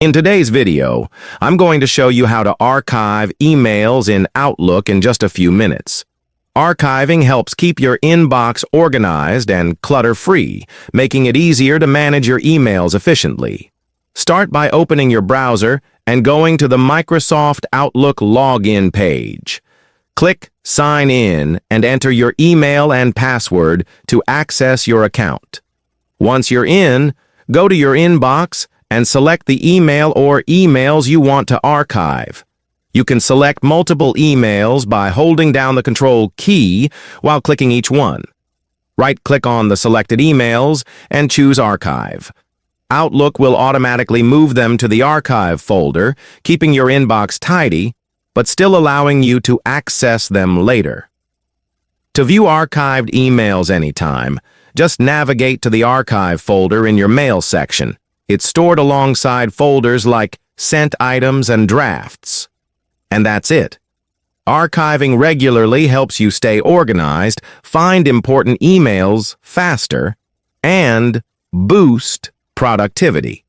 In today's video, I'm going to show you how to archive emails in Outlook in just a few minutes. Archiving helps keep your inbox organized and clutter-free, making it easier to manage your emails efficiently. Start by opening your browser and going to the Microsoft Outlook login page. Click Sign In and enter your email and password to access your account. Once you're in, go to your inbox and select the email or emails you want to archive. You can select multiple emails by holding down the Control key while clicking each one. Right-click on the selected emails and choose Archive. Outlook will automatically move them to the Archive folder, keeping your inbox tidy, but still allowing you to access them later. To view archived emails anytime, just navigate to the Archive folder in your Mail section. It's stored alongside folders like Sent Items and Drafts. And that's it. Archiving regularly helps you stay organized, find important emails faster, and boost productivity.